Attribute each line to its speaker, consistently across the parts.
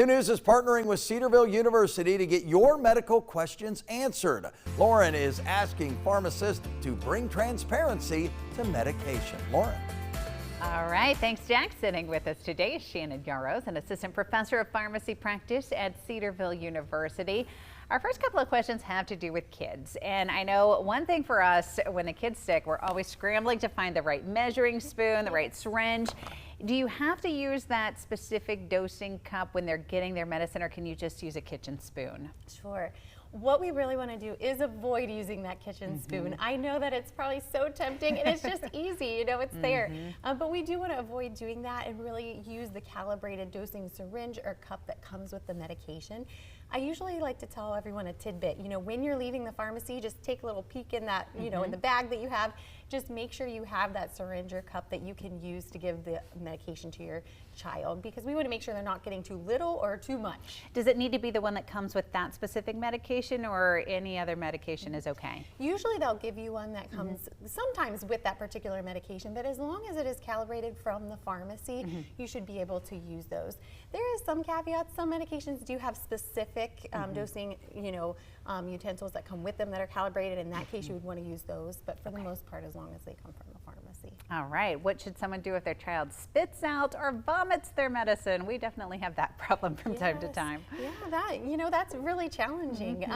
Speaker 1: 2 News is partnering with Cedarville University to get your medical questions answered. Lauren is asking Pharmacist to bring transparency to medication. Lauren.
Speaker 2: All right, thanks, Jack. Sitting with us today is Shannon Yarosz, an assistant professor of pharmacy practice at Cedarville University. Our first couple of questions have to do with kids. And I know one thing for us, when the kid's sick, we're always scrambling to find the right measuring spoon, the right syringe. Do you have to use that specific dosing cup when they're getting their medicine, or can you just use a kitchen spoon?
Speaker 3: Sure. What we really want to do is avoid using that kitchen spoon. I know that it's probably so tempting and it's just easy, you know, it's there. But we do want to avoid doing that and really use the calibrated dosing syringe or cup that comes with the medication. I usually like to tell everyone a tidbit. You know, when you're leaving the pharmacy, just take a little peek in that, you know, in the bag that you have. Just make sure you have that syringe or cup that you can use to give the medication to your child, because we want to make sure they're not getting too little or too much.
Speaker 2: Does it need to be the one that comes with that specific medication, or any other medication is okay?
Speaker 3: Usually they'll give you one that comes sometimes with that particular medication, but as long as it is calibrated from the pharmacy, you should be able to use those. There is some caveats. Some medications do have specific dosing, you know, utensils that come with them that are calibrated. In that case, you would want to use those, but for the most part, as long as they come from the pharmacy.
Speaker 2: All right. What should someone do if their child spits out or vomits their medicine? We definitely have that problem from time to time.
Speaker 3: Yeah, you know, that's really challenging.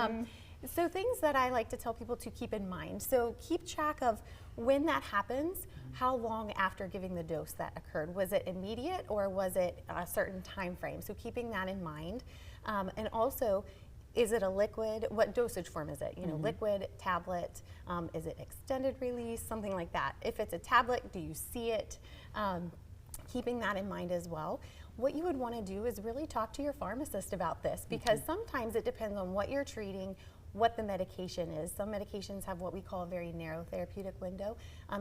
Speaker 3: So things that I like to tell people to keep in mind. So keep track of when that happens, how long after giving the dose that occurred. Was it immediate or was it a certain time frame? So keeping that in mind. And also, is it a liquid? What dosage form is it? You know, liquid, tablet, is it extended release, something like that. If it's a tablet, do you see it? Keeping that in mind as well. What you would want to do is really talk to your pharmacist about this, because sometimes it depends on what you're treating, what the medication is. Some medications have what we call a very narrow therapeutic window.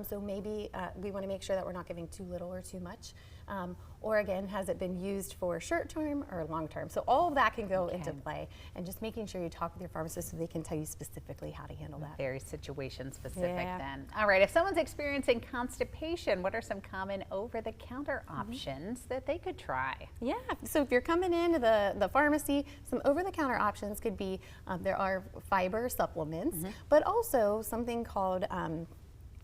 Speaker 3: So maybe we want to make sure that we're not giving too little or too much. Or again, has it been used for short term or long term? So all of that can go into play, and just making sure you talk with your pharmacist so they can tell you specifically how to handle that.
Speaker 2: Very situation specific then. All right, if someone's experiencing constipation, what are some common over-the-counter options that they could try?
Speaker 3: Yeah, so if you're coming into the pharmacy, some over-the-counter options could be, there are fiber supplements, but also something called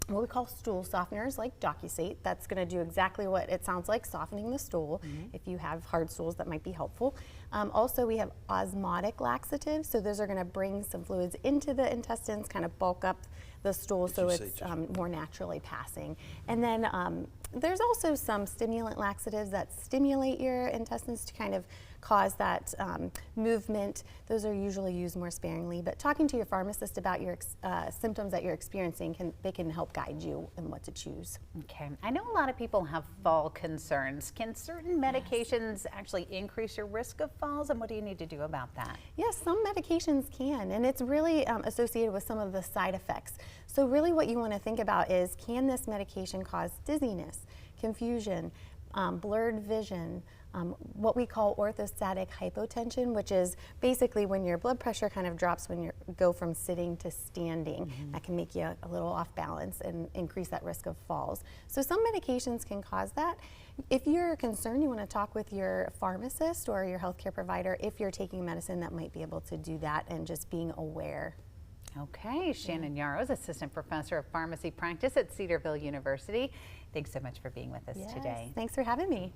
Speaker 3: what we call stool softeners, like Docusate. That's going to do exactly what it sounds like, softening the stool. If you have hard stools, that might be helpful. Also, we have osmotic laxatives, so those are going to bring some fluids into the intestines, kind of bulk up the stool so it's more naturally passing. And then there's also some stimulant laxatives that stimulate your intestines to kind of cause that movement. Those are usually used more sparingly, but talking to your pharmacist about your symptoms that you're experiencing, they can help guide you in what to choose.
Speaker 2: Okay, I know a lot of people have fall concerns. Can certain medications actually increase your risk of falls, and what do you need to do about that?
Speaker 3: Yes, some medications can, and it's really associated with some of the side effects. So really what you want to think about is, can this medication cause dizziness, confusion, blurred vision, what we call orthostatic hypotension, which is basically when your blood pressure kind of drops when you go from sitting to standing. That can make you a little off balance and increase that risk of falls. So some medications can cause that. If you're concerned, you want to talk with your pharmacist or your healthcare provider if you're taking medicine that might be able to do that, and just being aware.
Speaker 2: Okay, Shannon Yarosz, assistant professor of pharmacy practice at Cedarville University. Thanks so much for being with us today.
Speaker 3: Thanks for having me.